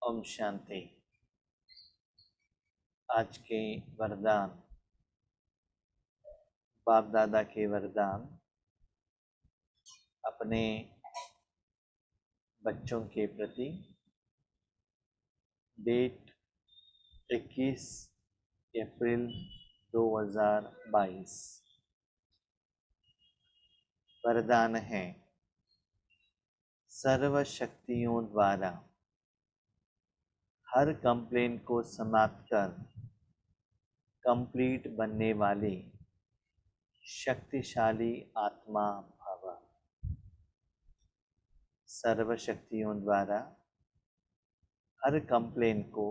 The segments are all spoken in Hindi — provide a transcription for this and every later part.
ओम शांति। आज के वरदान, बाप दादा के वरदान अपने बच्चों के प्रति। डेट 21 अप्रैल 2022। वरदान है, सर्व शक्तियों द्वारा हर कंप्लेंट को समाप्त कर कंप्लीट बनने वाले शक्तिशाली आत्मा भव। सर्व शक्तियों द्वारा हर कंप्लेंट को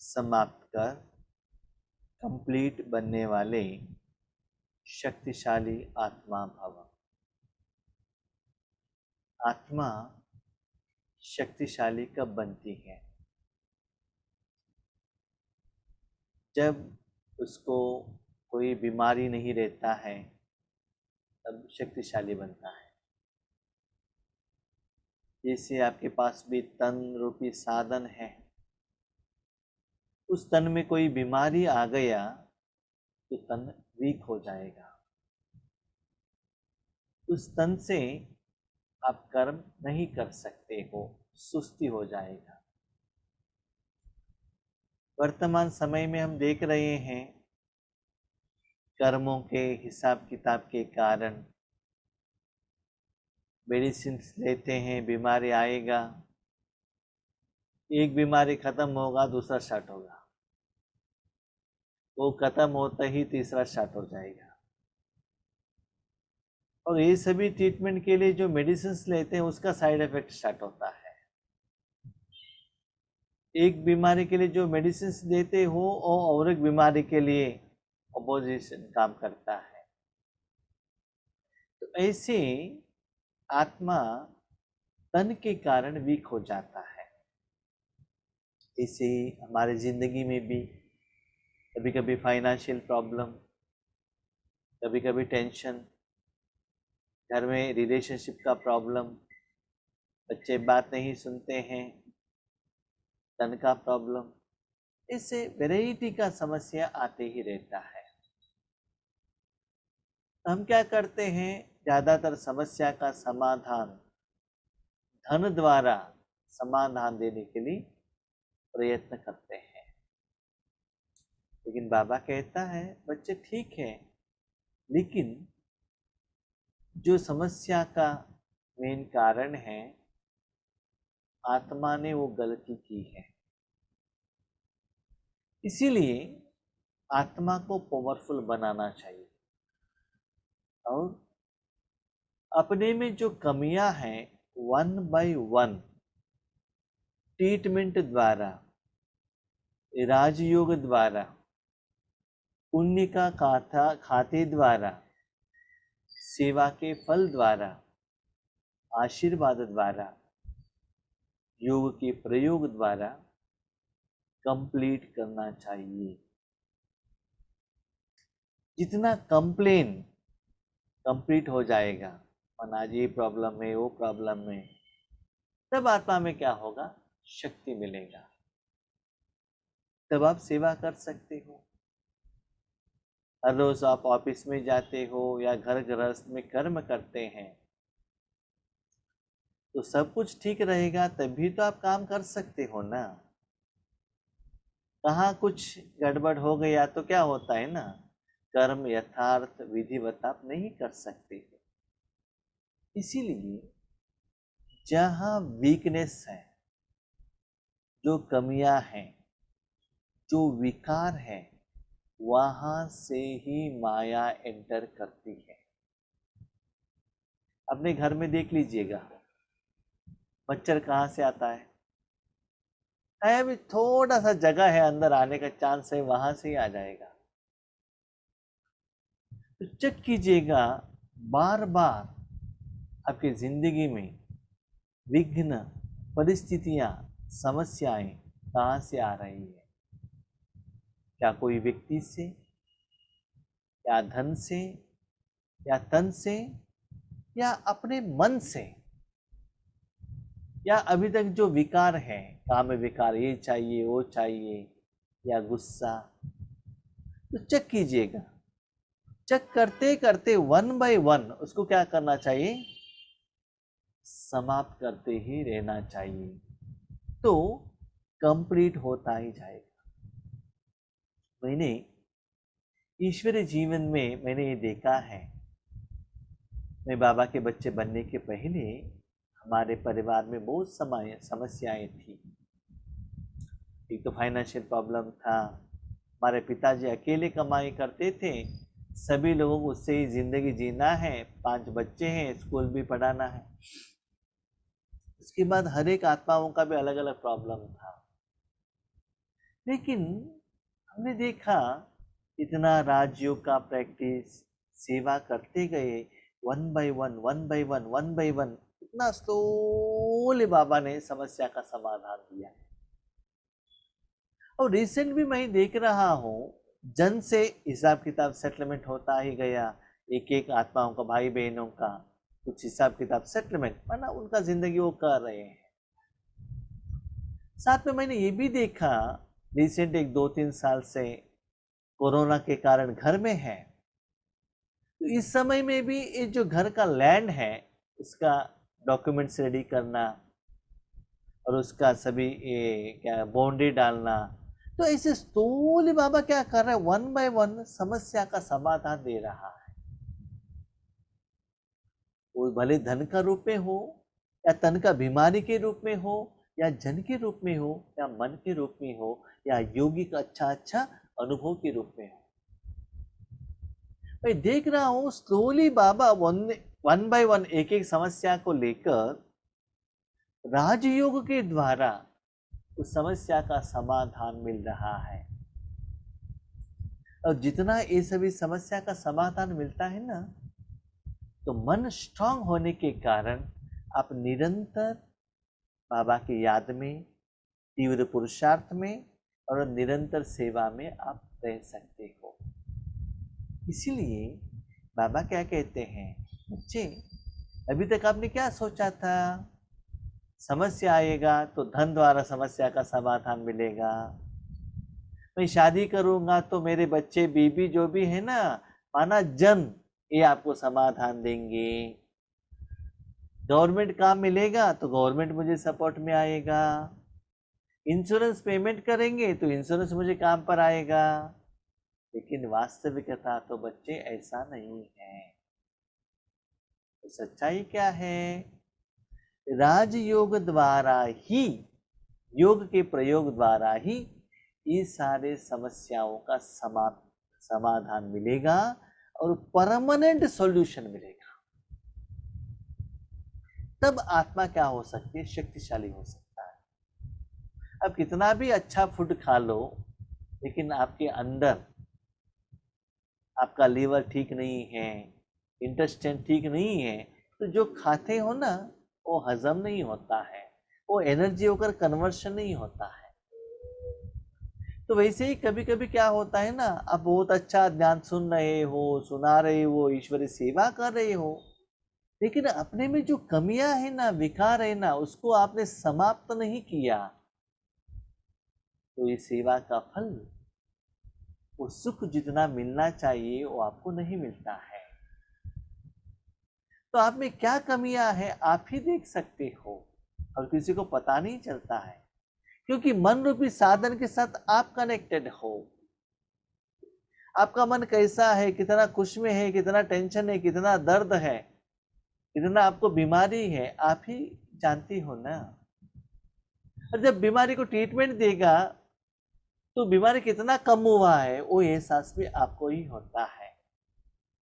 समाप्त कर कंप्लीट बनने वाले शक्तिशाली आत्मा भव। आत्मा शक्तिशाली कब बनती है? जब उसको कोई बीमारी नहीं रहता है तब शक्तिशाली बनता है। जैसे आपके पास भी तन रूपी साधन है, उस तन में कोई बीमारी आ गया तो तन वीक हो जाएगा। उस तन से आप कर्म नहीं कर सकते हो, सुस्ती हो जाएगा। वर्तमान समय में हम देख रहे हैं, कर्मों के हिसाब किताब के कारण मेडिसिन लेते हैं, बीमारी आएगा, एक बीमारी खत्म होगा दूसरा स्टार्ट होगा, वो खत्म होता ही तीसरा स्टार्ट हो जाएगा। और ये सभी ट्रीटमेंट के लिए जो मेडिसिन लेते हैं उसका साइड इफेक्ट स्टार्ट होता है। एक बीमारी के लिए जो मेडिसिन देते हो और एक बीमारी के लिए अपोजिशन काम करता है। तो ऐसे आत्मा तन के कारण वीक हो जाता है। इसे हमारे जिंदगी में भी कभी कभी फाइनेंशियल प्रॉब्लम, कभी कभी टेंशन, घर में रिलेशनशिप का प्रॉब्लम, बच्चे बात नहीं सुनते हैं, तन का प्रॉब्लम, इससे वैरायटी का समस्या आते ही रहता है। हम क्या करते हैं, ज्यादातर समस्या का समाधान धन द्वारा समाधान देने के लिए प्रयत्न करते हैं। लेकिन बाबा कहता है, बच्चे ठीक है, लेकिन जो समस्या का मेन कारण है, आत्मा ने वो गलती की है। इसीलिए आत्मा को पावरफुल बनाना चाहिए और अपने में जो कमियां हैं 1 बाय 1 ट्रीटमेंट द्वारा, राजयोग द्वारा, पुण्य का खाते द्वारा, सेवा के फल द्वारा, आशीर्वाद द्वारा, योग के प्रयोग द्वारा कंप्लीट करना चाहिए। जितना कंप्लीट हो जाएगा, आज ये प्रॉब्लम है, वो प्रॉब्लम है, तब आत्मा में क्या होगा, शक्ति मिलेगा, तब आप सेवा कर सकते हो। हर रोज आप ऑफिस में जाते हो या घर गृहस्थ में कर्म करते हैं, तो सब कुछ ठीक रहेगा तभी तो आप काम कर सकते हो ना। कहाँ कुछ गड़बड़ हो गया तो क्या होता है ना, कर्म यथार्थ विधिवत आप नहीं कर सकते हो। इसीलिए जहाँ वीकनेस है, जो कमियां हैं, जो विकार है, वहां से ही माया एंटर करती है। अपने घर में देख लीजिएगा, मच्छर कहाँ से आता है? अभी थोड़ा सा जगह है, अंदर आने का चांस है, वहां से ही आ जाएगा। तो चेक कीजिएगा, बार बार आपकी जिंदगी में विघ्न, परिस्थितियां, समस्याएं कहाँ से आ रही है? क्या कोई व्यक्ति से, या धन से, या तन से, या अपने मन से? या अभी तक जो विकार है, काम विकार, ये चाहिए वो चाहिए, या गुस्सा, तो चेक कीजिएगा। चेक करते करते वन बाय वन उसको क्या करना चाहिए, समाप्त करते ही रहना चाहिए, तो कंप्लीट होता ही जाएगा। मैंने ईश्वरीय जीवन में मैंने ये देखा है, मैं बाबा के बच्चे बनने के पहले हमारे परिवार में बहुत समस्याएं थी। एक तो फाइनेंशियल प्रॉब्लम था, हमारे पिताजी अकेले कमाई करते थे, सभी लोगों को उससे ही जिंदगी जीना है, 5 बच्चे हैं, स्कूल भी पढ़ाना है। उसके बाद हर एक आत्माओं का भी अलग अलग प्रॉब्लम था। लेकिन हमने देखा इतना राजयोग का प्रैक्टिस, सेवा करते गए, one by one one by one one by one, इतना स्लोली बाबा ने समस्या का समाधान दिया। और रिसेंट भी मैं देख रहा हूँ, जन से हिसाब किताब सेटलमेंट होता ही गया, एक एक आत्माओं का, भाई बहनों का कुछ हिसाब किताब सेटलमेंट, माना उनका जिंदगी वो कर रहे हैं। साथ में मैंने ये भी देखा, रिसेंट 1-2-3 साल से कोरोना के कारण घर में है, तो इस समय में भी ये जो घर का लैंड है उसका डॉक्यूमेंट्स रेडी करना और उसका सभी क्या बाउंड्री डालना, तो ऐसे स्लोली बाबा क्या कर रहा है, वन बाय वन समस्या का समाधान दे रहा है। वो भले धन का रूप में हो, या तन का बीमारी के रूप में हो, या जन के रूप में हो, या मन के रूप में हो, या योगी का अच्छा अनुभव के रूप में हो। मैं देख रहा हूं slowly Baba one by one एक एक समस्या को लेकर राजयोग के द्वारा उस समस्या का समाधान मिल रहा है। और जितना ये सभी समस्या का समाधान मिलता है ना, तो मन स्ट्रांग होने के कारण आप निरंतर बाबा की याद में, तीव्र पुरुषार्थ में और निरंतर सेवा में आप रह सकते हो। इसीलिए बाबा क्या कहते हैं, बच्चे अभी तक आपने क्या सोचा था, समस्या आएगा तो धन द्वारा समस्या का समाधान मिलेगा, मैं शादी करूंगा तो मेरे बच्चे बीबी जो भी है ना, माना जन, ये आपको समाधान देंगे, गवर्नमेंट काम मिलेगा तो गवर्नमेंट मुझे सपोर्ट में आएगा, इंश्योरेंस पेमेंट करेंगे तो इंश्योरेंस मुझे काम पर आएगा। लेकिन वास्तविकता तो बच्चे ऐसा नहीं है। तो सच्चाई क्या है, राजयोग द्वारा ही, योग के प्रयोग द्वारा ही ये सारे समस्याओं का समाधान मिलेगा और परमानेंट सॉल्यूशन मिलेगा। तब आत्मा क्या हो सकती है, शक्तिशाली हो सकता है। अब कितना भी अच्छा फूड खा लो, लेकिन आपके अंदर आपका लीवर ठीक नहीं है, इंटेस्टाइन ठीक नहीं है, तो जो खाते हो ना वो हजम नहीं होता है, वो एनर्जी होकर कन्वर्शन नहीं होता है। तो वैसे ही कभी कभी क्या होता है ना, आप बहुत अच्छा ज्ञान सुन रहे हो, सुना रहे हो, ईश्वरी सेवा कर रहे हो, लेकिन अपने में जो कमियां है ना, विकार है ना, उसको आपने समाप्त नहीं किया, तो ये सेवा का फल, वो सुख जितना मिलना चाहिए वो आपको नहीं मिलता है। तो आप में क्या कमियां है आप ही देख सकते हो, और किसी को पता नहीं चलता है, क्योंकि मन रूपी साधन के साथ आप कनेक्टेड हो। आपका मन कैसा है, कितना खुश में है, कितना टेंशन है, कितना दर्द है, कितना आपको बीमारी है, आप ही जानती हो ना। और जब बीमारी को ट्रीटमेंट देगा तो बीमारी कितना कम हुआ है, वो एहसास भी आपको ही होता है।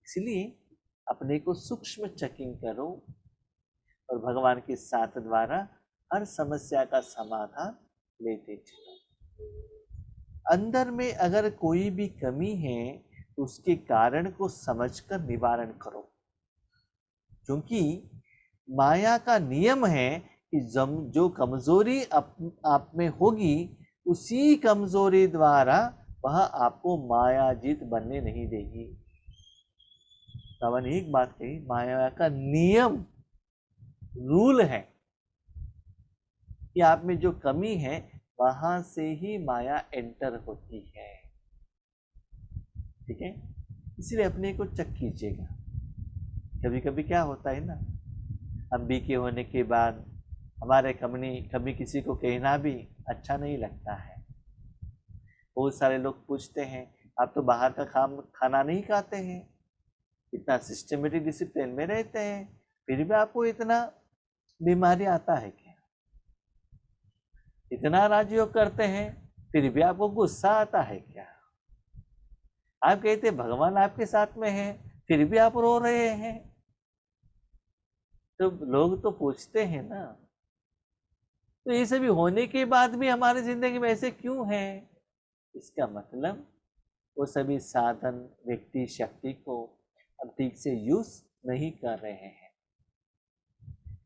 इसलिए अपने को सूक्ष्म चेकिंग करो और भगवान के साथ द्वारा हर समस्या का समाधान लेते चलो। अंदर में अगर कोई भी कमी है तो उसके कारण को समझकर निवारण करो, क्योंकि माया का नियम है कि जो कमजोरी आप में होगी, उसी कमजोरी द्वारा वह आपको मायाजीत बनने नहीं देगी। तब एक बात कही, माया का नियम, रूल है, कि आप में जो कमी है वहां से ही माया एंटर होती है। ठीक है, इसलिए अपने को चेक कीजिएगा। कभी कभी क्या होता है ना, हम बीके होने के बाद हमारे कभी किसी को कहना भी अच्छा नहीं लगता है। बहुत सारे लोग पूछते हैं, आप तो बाहर का खाना नहीं खाते हैं, इतना सिस्टमेटिक डिसिप्लिन में रहते हैं, फिर भी आपको इतना बीमारी आता है क्या? इतना राजयोग करते हैं फिर भी आपको गुस्सा आता है क्या? आप कहते भगवान आपके साथ में है फिर भी आप रो रहे हैं। तो लोग तो पूछते हैं ना, तो ये सभी होने के बाद भी हमारी जिंदगी में ऐसे क्यों है? इसका मतलब वो सभी साधन व्यक्ति शक्ति को हम ठीक से यूज नहीं कर रहे हैं।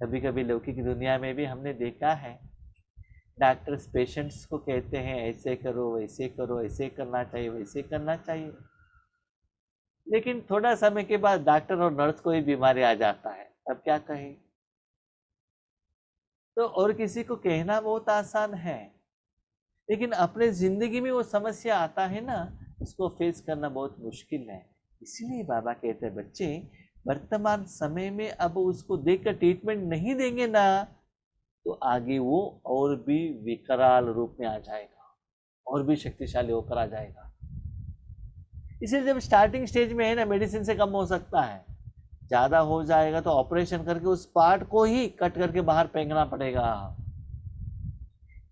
कभी कभी लौकिक दुनिया में भी हमने देखा है, डॉक्टर्स पेशेंट्स को कहते हैं ऐसे करो वैसे करो, ऐसे करना चाहिए वैसे करना चाहिए, लेकिन थोड़ा समय के बाद डॉक्टर और नर्स को ही बीमारी आ जाता है, अब क्या कहें? तो और किसी को कहना बहुत आसान है, लेकिन अपने जिंदगी में वो समस्या आता है ना, उसको फेस करना बहुत मुश्किल है। इसलिए बाबा कहते हैं बच्चे वर्तमान समय में अब उसको देखकर ट्रीटमेंट नहीं देंगे ना, तो आगे वो और भी विकराल रूप में आ जाएगा, और भी शक्तिशाली होकर आ जाएगा। इसलिए जब स्टार्टिंग स्टेज में है ना, मेडिसिन से कम हो सकता है, ज्यादा हो जाएगा तो ऑपरेशन करके उस पार्ट को ही कट करके बाहर फेंकना पड़ेगा।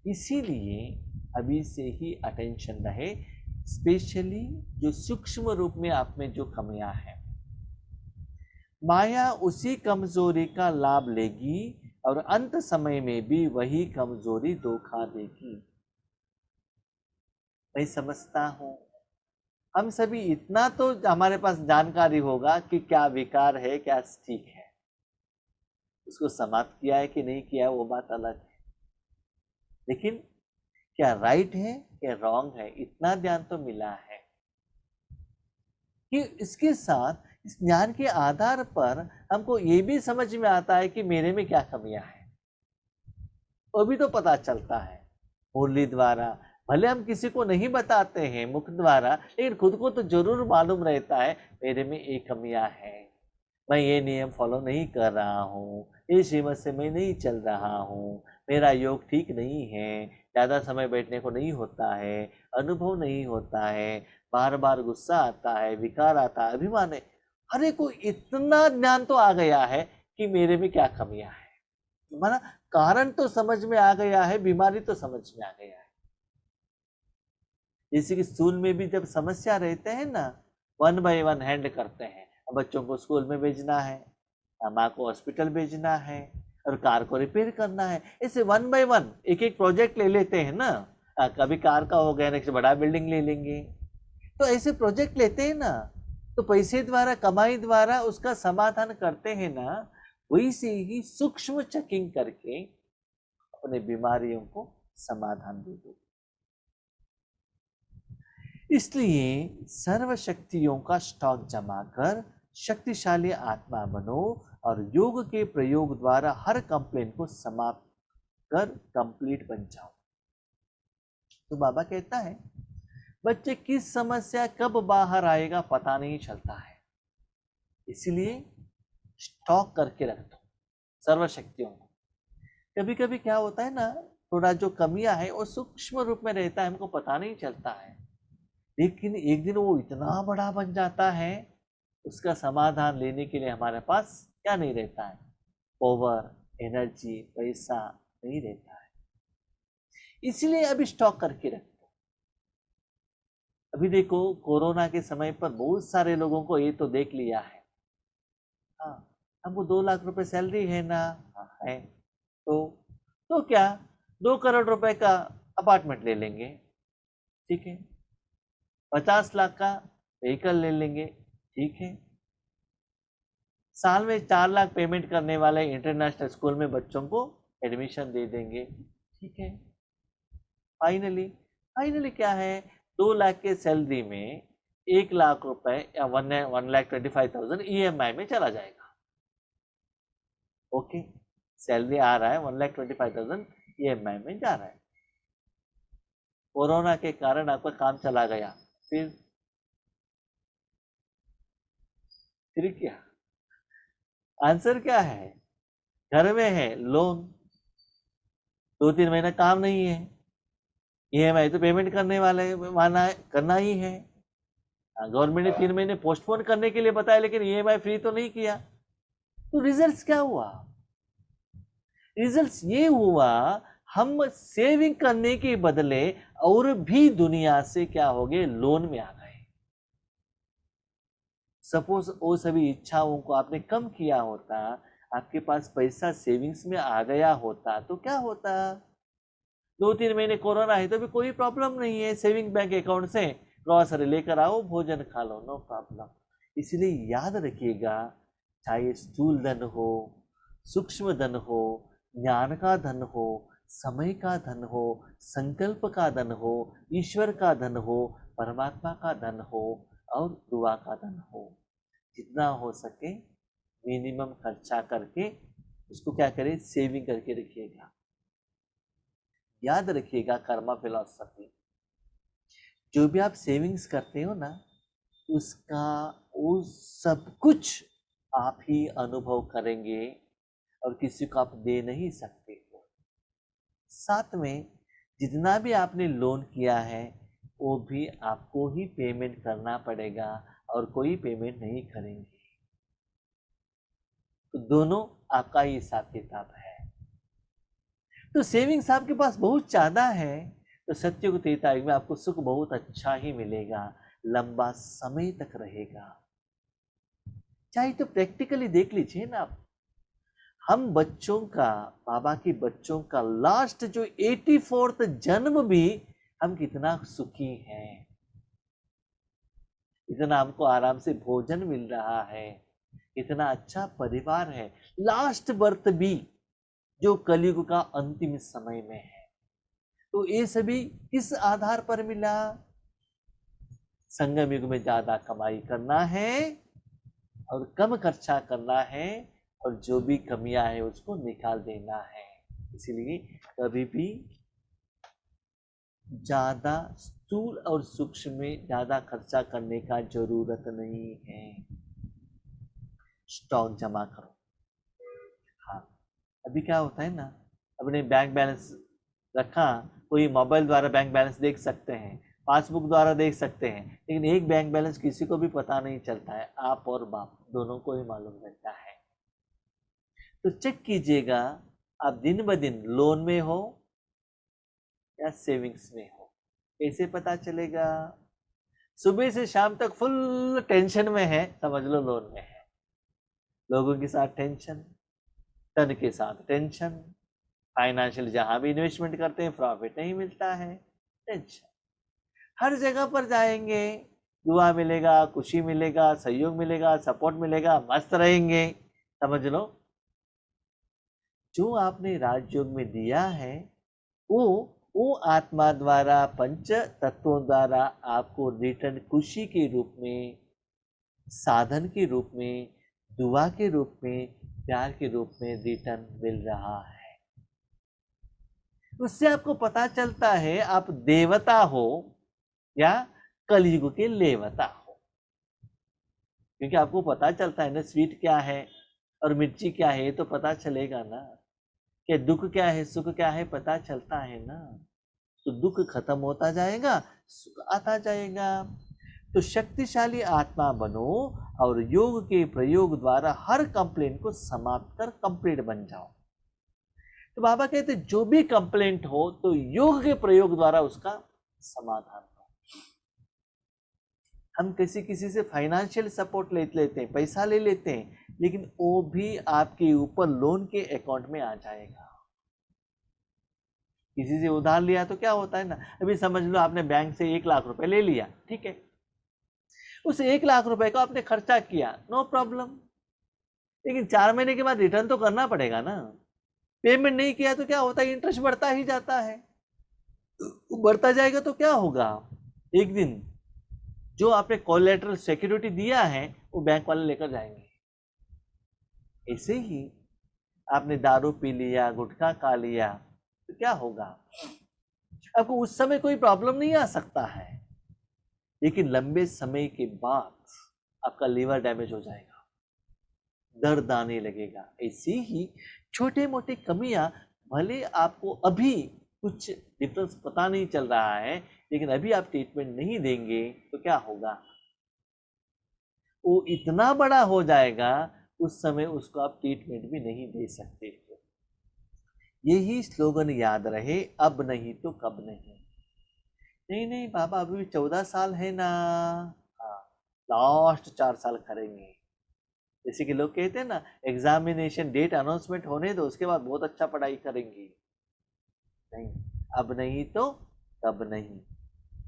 इसीलिए अभी से ही अटेंशन रहे, स्पेशली जो सूक्ष्म रूप में आप में जो कमियां हैं। माया उसी कमजोरी का लाभ लेगी और अंत समय में भी वही कमजोरी धोखा देगी। मैं समझता हूं हम सभी इतना तो हमारे पास जानकारी होगा कि क्या विकार है क्या ठीक है, उसको समाप्त किया है कि नहीं किया वो बात अलग है, लेकिन क्या राइट है क्या रॉन्ग है इतना ज्ञान तो मिला है कि इसके साथ इस ज्ञान के आधार पर हमको ये भी समझ में आता है कि मेरे में क्या कमियां हैं, वो भी तो पता चलता है मुरली द्वारा। भले हम किसी को नहीं बताते हैं मुख द्वारा, लेकिन खुद को तो जरूर मालूम रहता है मेरे में ये कमियां हैं, मैं ये नियम फॉलो नहीं कर रहा हूँ, ये श्रीमत से मैं नहीं चल रहा हूँ, मेरा योग ठीक नहीं है, ज़्यादा समय बैठने को नहीं होता है, अनुभव नहीं होता है, बार बार गुस्सा आता है, विकार आता है, अभिमान है। अरे को इतना ज्ञान तो आ गया है कि मेरे में क्या कमियां है, माना कारण तो समझ में आ गया है, बीमारी तो समझ में आ गया है। जैसे कि स्कूल में भी जब समस्या रहते हैं ना, 1 बाय 1 हैंड करते हैं, बच्चों को स्कूल में भेजना है, माँ को हॉस्पिटल भेजना है और कार को रिपेयर करना है, ऐसे 1 बाय 1 एक एक प्रोजेक्ट ले लेते हैं ना। कभी कार का हो गया, नेक्स्ट बड़ा बिल्डिंग ले लेंगे, तो ऐसे प्रोजेक्ट लेते हैं ना, तो पैसे द्वारा कमाई द्वारा उसका समाधान करते हैं ना, वैसे ही सूक्ष्म चेकिंग करके अपने बीमारियों को समाधान दे दो। इसलिए सर्व शक्तियों का स्टॉक जमा कर शक्तिशाली आत्मा बनो और योग के प्रयोग द्वारा हर कंप्लेंट को समाप्त कर कंप्लीट बन जाओ। तो बाबा कहता है बच्चे किस समस्या कब बाहर आएगा पता नहीं चलता है, इसलिए स्टॉक करके रख दो सर्व शक्तियों को। कभी कभी क्या होता है ना, थोड़ा जो कमियां है वो सूक्ष्म रूप में रहता है, हमको पता नहीं चलता है, लेकिन एक दिन वो इतना बड़ा बन जाता है, उसका समाधान लेने के लिए हमारे पास क्या नहीं रहता है, पावर एनर्जी पैसा नहीं रहता है। इसलिए अभी स्टॉक करके रखो। अभी देखो कोरोना के समय पर बहुत सारे लोगों को ये तो देख लिया है, हाँ हमको 2 लाख रुपए सैलरी है ना, हाँ है, तो क्या 2 करोड़ रुपए का अपार्टमेंट ले लेंगे, ठीक है, 50 लाख का व्हीकल ले लेंगे, ठीक है, साल में 4 लाख पेमेंट करने वाले इंटरनेशनल स्कूल में बच्चों को एडमिशन दे देंगे, ठीक है। फाइनली क्या है, 2 लाख के सैलरी में 1 लाख रुपए या 1,25,000 EMI में चला जाएगा। ओके, सैलरी आ रहा है 1,25,000 EMI में जा रहा है। कोरोना के कारण आपका काम चला गया, फिर क्या आंसर क्या है? घर में है लोन, 2-3 महीना काम नहीं है, EMI तो पेमेंट करने वाले माना है, करना ही है। गवर्नमेंट ने 3 महीने पोस्टपोन करने के लिए बताया, लेकिन EMI फ्री तो नहीं किया। तो रिजल्ट्स क्या हुआ? रिजल्ट्स ये हुआ, हम सेविंग करने के बदले और भी दुनिया से क्या हो गए, लोन में आ गए। सपोज वो सभी इच्छाओं को आपने कम किया होता, आपके पास पैसा सेविंग्स में आ गया होता, तो क्या होता? 2-3 महीने कोरोना है तो भी कोई प्रॉब्लम नहीं है, सेविंग बैंक अकाउंट से ग्रॉसरी लेकर आओ, भोजन खा लो, नो प्रॉब्लम। इसलिए याद रखिएगा, चाहे स्थूल धन हो, सूक्ष्म धन हो, ज्ञान का धन हो, समय का धन हो, संकल्प का धन हो, ईश्वर का धन हो, परमात्मा का धन हो और दुआ का धन हो, जितना हो सके मिनिमम खर्चा करके उसको क्या करें, सेविंग करके रखिएगा। याद रखिएगा, कर्मा फिलॉसफी, जो भी आप सेविंग्स करते हो ना, उसका वो सब कुछ आप ही अनुभव करेंगे और किसी को आप दे नहीं सकते हो। साथ में जितना भी आपने लोन किया है वो भी आपको ही पेमेंट करना पड़ेगा और कोई पेमेंट नहीं करेंगे, तो दोनों आपका ही हिसाब किताब है। तो सेविंग्स आपके पास बहुत ज़्यादा है तो सत्य को त्रेता युग में आपको सुख बहुत अच्छा ही मिलेगा, लंबा समय तक रहेगा। चाहे तो प्रैक्टिकली देख लीजिए ना आप, हम बच्चों का, बाबा के बच्चों का लास्ट जो 84th जन्म भी हम कितना सुखी हैं, इतना हमको आराम से भोजन मिल रहा है, इतना अच्छा परिवार है। लास्ट बर्थ भी जो कलयुग का अंतिम समय में है, तो ये सभी किस आधार पर मिला? संगम युग में ज्यादा कमाई करना है और कम खर्चा करना है और जो भी कमियां है उसको निकाल देना है। इसलिए कभी भी ज्यादा स्थूल और सूक्ष्म में ज्यादा खर्चा करने का जरूरत नहीं है। स्टॉक जमा करो। हाँ, अभी क्या होता है ना, अपने बैंक बैलेंस रखा, कोई मोबाइल द्वारा बैंक बैलेंस देख सकते हैं, पासबुक द्वारा देख सकते हैं, लेकिन एक बैंक बैलेंस किसी को भी पता नहीं चलता है, आप और बाप दोनों को ही मालूम रहता है। तो चेक कीजिएगा, आप दिन ब दिन लोन में हो या सेविंग्स में हो, कैसे पता चलेगा? सुबह से शाम तक फुल टेंशन में है, समझ लो लोन में है। लोगों के साथ टेंशन, धन के साथ टेंशन, फाइनेंशियल जहां भी इन्वेस्टमेंट करते हैं प्रॉफिट नहीं मिलता है, टेंशन। हर जगह पर जाएंगे, दुआ मिलेगा, खुशी मिलेगा, सहयोग मिलेगा, सपोर्ट मिलेगा, मस्त रहेंगे, समझ लो। जो आपने राजयोग में दिया है वो आत्मा द्वारा, पंच तत्वों द्वारा आपको रिटर्न खुशी के रूप में, साधन के रूप में, दुआ के रूप में, प्यार के रूप में रिटर्न मिल रहा है। उससे आपको पता चलता है आप देवता हो या कलयुग के लेवता हो, क्योंकि आपको पता चलता है ना स्वीट क्या है और मिर्ची क्या है, तो पता चलेगा ना कि दुख क्या है सुख क्या है, पता चलता है ना। तो दुख खत्म होता जाएगा, सुख आता जाएगा। तो शक्तिशाली आत्मा बनो और योग के प्रयोग द्वारा हर कंप्लेंट को समाप्त कर कंप्लीट बन जाओ। तो बाबा कहते जो भी कंप्लेंट हो तो योग के प्रयोग द्वारा उसका समाधान हो। हम किसी से फाइनेंशियल सपोर्ट ले लेते हैं, पैसा ले लेते हैं, लेकिन वो भी आपके ऊपर लोन के अकाउंट में आ जाएगा। किसी से उधार लिया तो क्या होता है ना, अभी समझ लो आपने बैंक से 1 लाख रुपए ले लिया, ठीक है, उस 1 लाख रुपए का आपने खर्चा किया, नो प्रॉब्लम, लेकिन 4 महीने के बाद रिटर्न तो करना पड़ेगा ना। पेमेंट नहीं किया तो क्या होता है, इंटरेस्ट बढ़ता ही जाता है, बढ़ता जाएगा तो क्या होगा, एक दिन जो आपने कोलैटरल सिक्योरिटी दिया है वो बैंक वाले लेकर जाएंगे। ऐसे ही आपने दारू पी लिया, गुटखा खा लिया, तो क्या होगा? आपको उस समय कोई प्रॉब्लम नहीं आ सकता है, लेकिन लंबे समय के बाद आपका लीवर डैमेज हो जाएगा, दर्द आने लगेगा। ऐसी ही छोटे मोटे कमियां, भले आपको अभी कुछ डिफरेंस पता नहीं चल रहा है, लेकिन अभी आप ट्रीटमेंट नहीं देंगे तो क्या होगा? वो इतना बड़ा हो जाएगा, उस समय उसको आप ट्रीटमेंट भी नहीं दे सकते। यही स्लोगन याद रहे, अब नहीं तो कब नहीं। नहीं नहीं बाबा, अभी 14 साल है ना, हाँ लास्ट 4 साल करेंगे। जैसे कि लोग कहते हैं ना, एग्जामिनेशन डेट अनाउंसमेंट होने दो, उसके बाद बहुत अच्छा पढ़ाई करेंगे। नहीं, अब नहीं तो कब नहीं।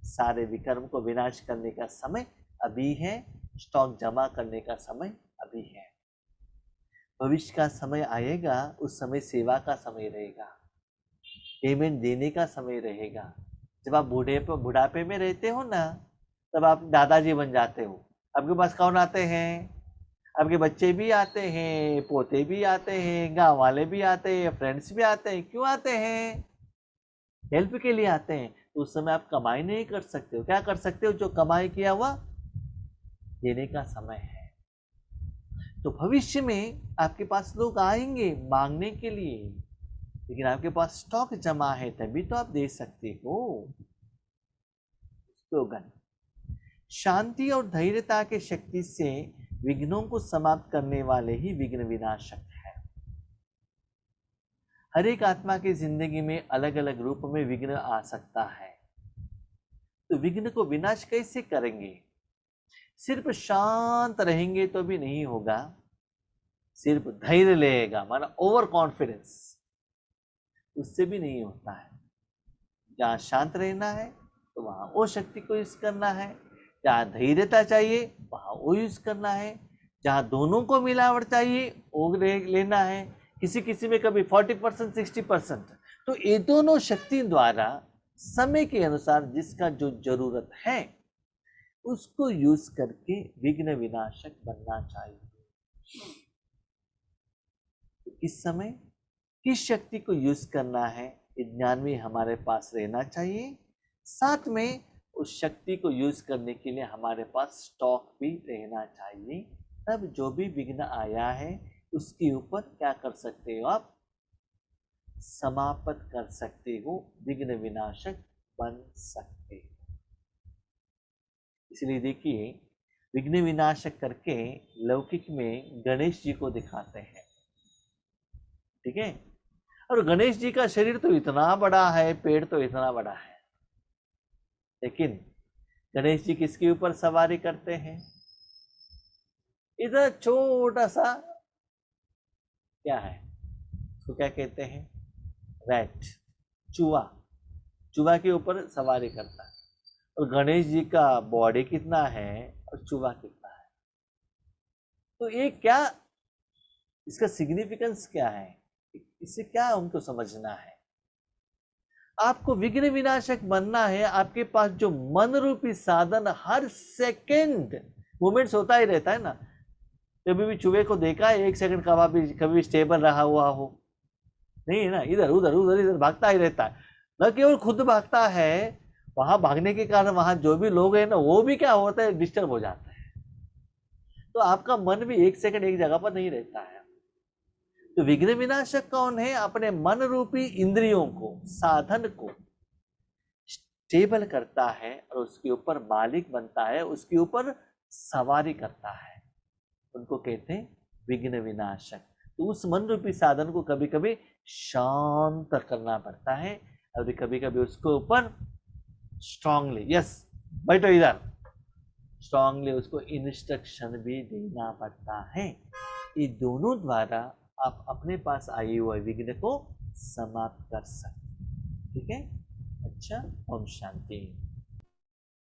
सारे विक्रम को विनाश करने का समय अभी है, स्टॉक जमा करने का समय अभी है। भविष्य का समय आएगा, उस समय सेवा का समय रहेगा, पेमेंट देने का समय रहेगा। जब आप बुढ़ापे में रहते हो ना, तब आप दादाजी बन जाते हो। आपके पास कौन आते हैं? आपके बच्चे भी आते हैं, पोते भी आते हैं, गांव वाले भी आते हैं, फ्रेंड्स भी आते हैं। क्यों आते हैं? हेल्प के लिए आते हैं। तो उस समय आप कमाई नहीं कर सकते हो। क्या कर सकते हो? जो कमाई किया हुआ देने का समय है। तो भविष्य में आपके पास लोग आएंगे मांगने के लिए, लेकिन आपके पास स्टॉक जमा है, तभी तो आप दे सकते हो। स्लोगन: शांति और धैर्यता के शक्ति से विघ्नों को समाप्त करने वाले ही विघ्न विनाशक है। हर एक आत्मा की जिंदगी में अलग अलग रूप में विघ्न आ सकता है। तो विघ्न को विनाश कैसे करेंगे? सिर्फ शांत रहेंगे तो भी नहीं होगा, सिर्फ धैर्य लेगा, माना ओवर कॉन्फिडेंस, उससे भी नहीं होता है। जहां शांत रहना है तो वहां वो शक्ति को यूज करना है, जहां धैर्यता चाहिए वहां वो यूज करना है, जहां दोनों को मिलावट चाहिए वो लेना है। किसी किसी में कभी 40% 60%। तो ये दोनों शक्ति द्वारा समय के अनुसार जिसका जो जरूरत है उसको यूज करके विघ्न विनाशक बनना चाहिए। तो किस समय किस शक्ति को यूज करना है, ज्ञान भी हमारे पास रहना चाहिए। साथ में उस शक्ति को यूज करने के लिए हमारे पास स्टॉक भी रहना चाहिए। तब जो भी विघ्न आया है उसके ऊपर क्या कर सकते हो? आप समाप्त कर सकते हो, विघ्न विनाशक बन सकते हो। इसलिए देखिए, विघ्न विनाशक करके लौकिक में गणेश जी को दिखाते हैं, ठीक है। और गणेश जी का शरीर तो इतना बड़ा है, पेड़ तो इतना बड़ा है, लेकिन गणेश जी किसके ऊपर सवारी करते हैं? इधर छोटा सा क्या है, उसको क्या कहते हैं? रैट, चूहा। चूहा के ऊपर सवारी करता है। और गणेश जी का बॉडी कितना है और चूहा कितना है? तो ये क्या, इसका सिग्निफिकेंस क्या है? इससे क्या हमको समझना है? आपको विघ्न विनाशक बनना है। आपके पास जो मन रूपी साधन हर सेकंड मूवमेंट्स होता ही रहता है ना। कभी भी चूहे को देखा है 1 सेकंड कभी स्टेबल रहा हुआ हो? नहीं है ना, इधर उधर उधर इधर भागता ही रहता है। न केवल खुद भागता है, वहां भागने के कारण वहां जो भी लोग हैं ना, वो भी क्या होता है, डिस्टर्ब हो जाता है। तो आपका मन भी 1 सेकंड एक जगह पर नहीं रहता है। तो विघ्न विनाशक कौन है? अपने मन रूपी इंद्रियों को, साधन को स्टेबल करता है और उसके ऊपर मालिक बनता है, उसके ऊपर सवारी करता है। उनको कहते हैं विघ्न विनाशक। तो उस मन रूपी साधन को कभी कभी शांत करना पड़ता है, और कभी कभी उसको ऊपर स्ट्रांगली, यस बैठो इधर, स्ट्रांगली उसको इंस्ट्रक्शन भी देना पड़ता है। ये दोनों द्वारा आप अपने पास आए हुए विघ्न को समाप्त कर सकते, ठीक है। अच्छा, ओम शांति।